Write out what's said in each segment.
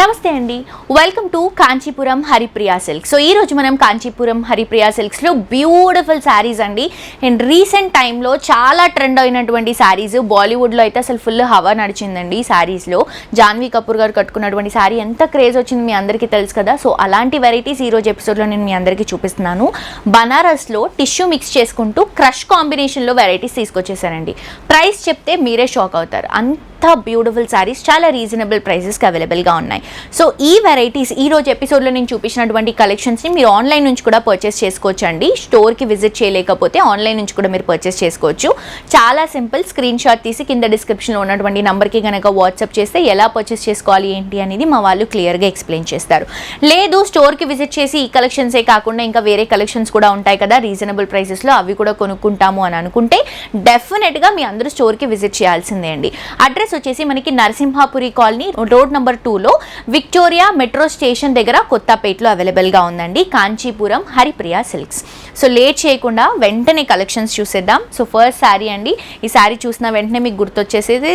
నమస్తే అండి, welcome to Kanchipuram Haripriya silks. So ఈ రోజు మనం కాంచీపురం హరిప్రియ సిల్క్స్లో బ్యూటిఫుల్ శారీస్ అండి. అండ్ రీసెంట్ టైంలో చాలా ట్రెండ్ అయినటువంటి శారీస్, బాలీవుడ్లో అయితే అసలు ఫుల్ హవా నడిచిందండి ఈ శారీస్లో. జాన్వీ కపూర్ గారు కట్టుకున్నటువంటి శారీ ఎంత క్రేజ్ వచ్చింది మీ అందరికీ తెలుసు కదా. సో అలాంటి వెరైటీస్ ఈ రోజు ఎపిసోడ్లో నేను మీ అందరికీ చూపిస్తున్నాను. బనారస్లో టిష్యూ మిక్స్ చేసుకుంటూ క్రష్ కాంబినేషన్లో వెరైటీస్ తీసుకొచ్చేసానండి. ప్రైస్ చెప్తే మీరే షాక్ అవుతారు. అంత బ్యూటిఫుల్ శారీస్ చాలా రీజనబుల్ ప్రైసెస్కి అవైలబుల్గా ఉన్నాయి. సో ఈ వెరైటీస్ ఈ రోజు ఎపిసోడ్లో నేను చూపించినటువంటి కలెక్షన్స్ని మీరు ఆన్లైన్ నుంచి కూడా పర్చేస్ చేసుకోవచ్చు అండి. స్టోర్కి విజిట్ చేయలేకపోతే ఆన్లైన్ నుంచి కూడా మీరు పర్చేస్ చేసుకోవచ్చు. చాలా సింపుల్. స్క్రీన్ షాట్ తీసి కింద డిస్క్రిప్షన్లో ఉన్నటువంటి నెంబర్కి కనుక వాట్సాప్ చేస్తే ఎలా పర్చేస్ చేసుకోవాలి ఏంటి అనేది మా వాళ్ళు క్లియర్గా ఎక్స్ప్లెయిన్ చేస్తారు. లేదు స్టోర్కి విజిట్ చేసి ఈ కలెక్షన్సే కాకుండా ఇంకా వేరే కలెక్షన్స్ కూడా ఉంటాయి కదా రీజనబుల్ ప్రైసెస్లో, అవి కూడా కొనుక్కుంటాము అని అనుకుంటే డెఫినెట్గా మీ అందరూ స్టోర్కి విజిట్ చేయాల్సిందే అండి. అడ్రస్ వచ్చేసి మనకి నరసింహాపురి కాలనీ రోడ్ నెంబర్ 2లో విక్టోరియా మెట్రో స్టేషన్ దగ్గర కొత్తపేటలో అవైలబుల్గా ఉందండి Kanchipuram Haripriya silks. So late చేయకుండా వెంటనే కలెక్షన్స్ చూసేద్దాం. సో ఫస్ట్ శారీ అండి. ఈ శారీ చూసిన వెంటనే మీకు గుర్తొచ్చేసేది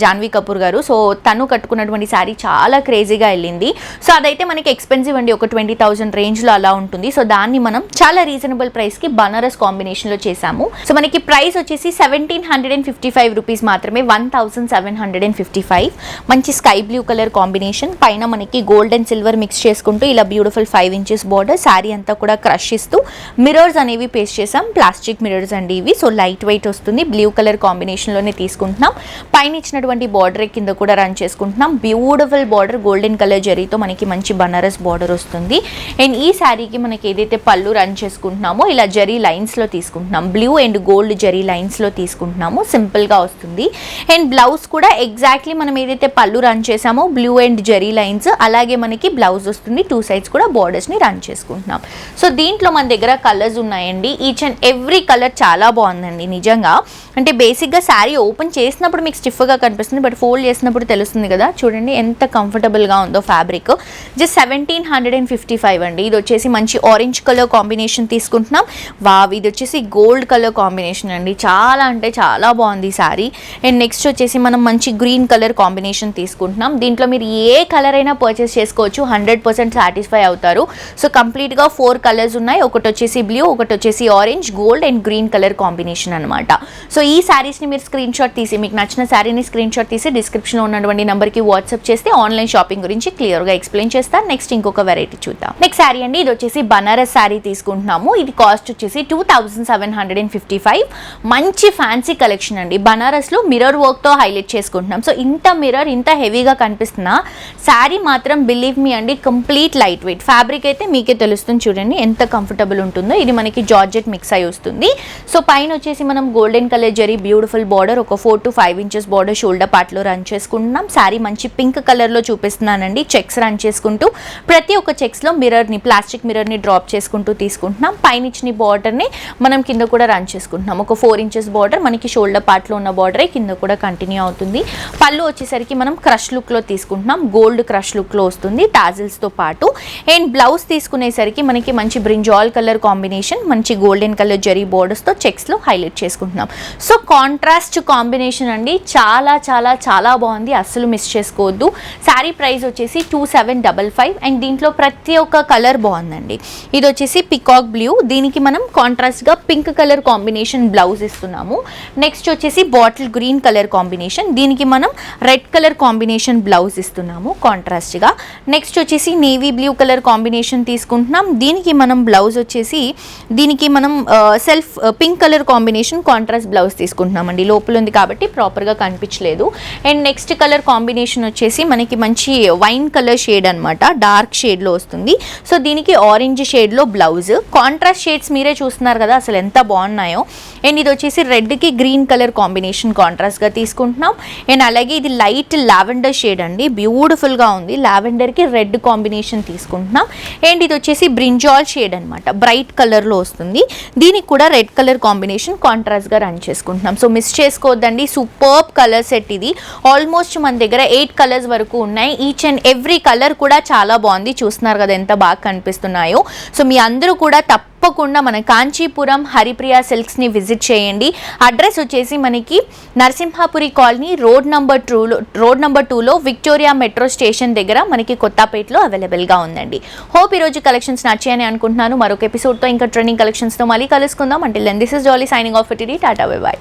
జాన్వీ కపూర్ గారు. సో తను కట్టుకున్నటువంటి శారీ చాలా క్రేజీగా వెళ్ళింది. సో అదైతే మనకి ఎక్స్పెన్సివ్ అండి, ఒక 20,000 రేంజ్లో అలా ఉంటుంది. సో దాన్ని మనం చాలా రీజనబుల్ ప్రైస్కి బనారస్ కాంబినేషన్లో చేశాము. సో మనకి ప్రైస్ వచ్చేసి 1,755 రూపీస్ మాత్రమే, 1,755. మంచి స్కై బ్లూ కలర్ కాంబినేషన్, పైన మనకి గోల్డ్ అండ్ సిల్వర్ మిక్స్ చేసుకుంటూ ఇలా బ్యూటిఫుల్ 5 ఇంచెస్ బార్డర్. శారీ అంతా కూడా క్రష్ ఇస్తూ మిరర్స్ అనేవి పేస్ట్ చేసాం, ప్లాస్టిక్ మిరర్స్ అండి ఇవి. సో లైట్ వెయిట్ వస్తుంది, బ్లూ కలర్ కాంబినేషన్లోనే తీసుకుంటున్నాం. పైన ఇచ్చినటువంటి బార్డర్ కింద కూడా రన్ చేసుకుంటున్నాం. బ్యూటిఫుల్ బార్డర్ గోల్డెన్ కలర్ జరీతో మనకి మంచి బనారస్ బార్డర్ వస్తుంది. అండ్ ఈ శారీకి మనకి ఏదైతే పళ్ళు రన్ చేసుకుంటున్నామో ఇలా జరీ లైన్స్లో తీసుకుంటున్నాం, బ్లూ అండ్ గోల్డ్ జరీ లైన్స్లో తీసుకుంటున్నాము. సింపుల్గా వస్తుంది. అండ్ బ్లౌజ్ కూడా ఎగ్జాక్ట్లీ మనం ఏదైతే పళ్ళు రన్ చేసామో బ్లూ అండ్ జరీ లైన్స్ అలాగే మనకి బ్లౌజ్ వస్తుంది. 2 సైడ్స్ కూడా బార్డర్స్ని రన్ చేసుకుంటున్నాం. సో దీంట్లో మన దగ్గర కలర్స్ ఉన్నాయండి. ఈచ్ అండ్ ఎవ్రీ కలర్ చాలా బాగుందండి నిజంగా. అంటే బేసిక్గా శారీ ఓపెన్ చేసినప్పుడు మీకు స్టిఫ్గా కనిపిస్తుంది, బట్ ఫోల్డ్ చేసినప్పుడు తెలుస్తుంది కదా. చూడండి ఎంత కంఫర్టబుల్గా ఉందో ఫ్యాబ్రిక్. జస్ట్ 1,755 అండి. ఇది వచ్చేసి మంచి ఆరెంజ్ కలర్ కాంబినేషన్ తీసుకుంటున్నాం. వావ్, ఇది వచ్చేసి గోల్డ్ కలర్ కాంబినేషన్ అండి. చాలా అంటే చాలా బాగుంది ఈ శారీ. అండ్ నెక్స్ట్ వచ్చేసి మనం మంచి గ్రీన్ కలర్ కాంబినేషన్ తీసుకుంటున్నాం. దీంట్లో మీరు ఏ కలర్ అయినా పర్చేస్ చేసుకోవచ్చు, 100% సాటిస్ఫై అవుతారు. సో కంప్లీట్గా 4 కలర్స్ ఉన్నాయి. ఒకటి వచ్చేసి బ్లూ, ఒకటి వచ్చేసి orange, gold and green colour combination అనమాట. సో ఈ శారీస్ని మీరు స్క్రీన్ షాట్ తీసి, మీకు నచ్చిన శారీని స్క్రీన్ షాట్ తీసి డిస్క్రిప్షన్లో ఉన్నటువంటి నెంబర్కి వాట్సాప్ చేస్తే ఆన్లైన్ షాపింగ్ గురించి క్లియర్గా ఎక్స్ప్లెయిన్ చేస్తాను. నెక్స్ట్ ఇంకొక వెరైటీ చూద్దాం. నెక్స్ట్ శారీ అండి. ఇది వచ్చేసి బనారస్ శారీ తీసుకుంటున్నాము. ఇది కాస్ట్ వచ్చేసి 2,755. మంచి ఫ్యాన్సీ కలెక్షన్ అండి. బనారస్లో మిర్రర్ వర్క్తో హైలైట్ చేసుకుంటున్నాం. సో ఇంత మిర్రర్ ఇంత హెవీగా కనిపిస్తున్నా శారీ మాత్రం బిలీవ్ మీ అండి కంప్లీట్ లైట్ వెయిట్. ఫ్యాబ్రిక్ అయితే మీకే తెలుస్తుంది, చూడండి ఎంత కంఫర్టబుల్ ఉంటుందో. ఇది మనకి జార్జెట్ మిక్స్ అయి వస్తుంది. సో పైన వచ్చేసి మనం golden colour zari beautiful border, ఒక 4 to 5 ఇంచెస్ బార్డర్ షోల్డర్ పార్ట్లో రన్ చేసుకుంటున్నాం. శారీ మంచి పింక్ కలర్లో చూపిస్తున్నానండి. చెక్స్ రన్ చేసుకుంటూ ప్రతి ఒక్క చెక్స్లో మిర్రర్ని, ప్లాస్టిక్ మిర్రర్ని డ్రాప్ చేసుకుంటూ తీసుకుంటున్నాం. పైన ఇచ్చిన బార్డర్ని మనం కింద కూడా రన్ చేసుకుంటున్నాం. ఒక 4 ఇంచెస్ బార్డర్ మనకి షోల్డర్ పార్ట్లో ఉన్న బార్డరే కింద కూడా కంటిన్యూ అవుతుంది. పళ్ళు వచ్చేసరికి మనం క్రష్ లుక్లో తీసుకుంటున్నాం, గోల్డ్ క్రష్ లుక్లో వస్తుంది టాజిల్స్తో పాటు. అండ్ బ్లౌజ్ తీసుకునేసరికి మనకి మంచి బ్రింజాల్ కలర్ కాంబినేషన్, మంచి గోల్డెన్ కలర్ జరీ బోర్డర్స్తో చెక్స్లో హైలైట్ చేసుకుంటున్నాం. సో కాంట్రాస్ట్ కాంబినేషన్ అండి. చాలా చాలా చాలా బాగుంది, అస్సలు మిస్ చేసుకోవద్దు. శారీ ప్రైస్ వచ్చేసి 2,755. అండ్ దీంట్లో ప్రతి ఒక్క కలర్ బాగుందండి. ఇది వచ్చేసి పికాక్ బ్లూ, దీనికి మనం కాంట్రాస్ట్గా పింక్ కలర్ కాంబినేషన్ బ్లౌజ్ ఇస్తున్నాము. నెక్స్ట్ వచ్చేసి బాటిల్ గ్రీన్ కలర్ కాంబినేషన్, దీనికి మనం రెడ్ కలర్ కాంబినేషన్ బ్లౌజ్ ఇస్తున్నాము కాంట్రాస్ట్గా. నెక్స్ట్ వచ్చేసి నేవీ బ్లూ కలర్ కాంబినేషన్ తీసుకుంటున్నాం. దీనికి మనం బ్లౌజ్ వచ్చేసి దీనికి మనం self pink colour combination contrast blouse తీసుకుంటున్నామండి. లోపల ఉంది కాబట్టి ప్రాపర్గా కనిపించలేదు. అండ్ నెక్స్ట్ కలర్ కాంబినేషన్ వచ్చేసి మనకి మంచి వైన్ కలర్ షేడ్ అనమాట, డార్క్ షేడ్లో వస్తుంది. సో దీనికి ఆరెంజ్ షేడ్లో బ్లౌజ్. కాంట్రాస్ట్ షేడ్స్ మీరే చూస్తున్నారు కదా అసలు ఎంత బాగున్నాయో. అండ్ ఇది వచ్చేసి రెడ్కి గ్రీన్ కలర్ కాంబినేషన్ కాంట్రాస్ట్గా తీసుకుంటున్నాం. అండ్ అలాగే ఇది లైట్ లావెండర్ షేడ్ అండి, బ్యూటిఫుల్గా ఉంది. లావెండర్కి రెడ్ కాంబినేషన్ తీసుకుంటున్నాం. అండ్ ఇది వచ్చేసి బ్రింజాల్ షేడ్ అనమాట, బ్రైట్ కలర్లో వస్తుంది. దీనికి కూడా రెడ్ కలర్ కాంబినేషన్ కాంట్రాస్ట్గా రన్ చేసుకుంటున్నాం. సో మిస్ చేసుకోవద్దండి, సూపర్బ్ కలర్ సెట్ ఇది. ఆల్మోస్ట్ మన దగ్గర 8 కలర్స్ వరకు ఉన్నాయి. ఈచ్ అండ్ ఎవ్రీ కలర్ కూడా చాలా బాగుంది. చూస్తున్నారు కదా ఎంత బాగా కనిపిస్తున్నాయో. సో మీ అందరూ కూడా తప్పకుండా మన కాంచీపురం హరిప్రియ సిల్క్స్ని విజిట్ చేయండి. అడ్రస్ వచ్చేసి మనకి నరసింహాపురి కాలనీ రోడ్ నెంబర్ 2లో విక్టోరియా మెట్రో స్టేషన్ దగ్గర మనకి కొత్తపేటలో అవైలబుల్గా ఉందండి. హోప్ ఈరోజు కలెక్షన్స్ నచ్చాయని అనుకుంటున్నాను. మరొక ఎపిసోడ్తో ఇంకా ట్రెండింగ్ కలెక్షన్స్తో మళ్ళీ కలుసుకుందాం. Until then this is Jolly signing off tata bye by.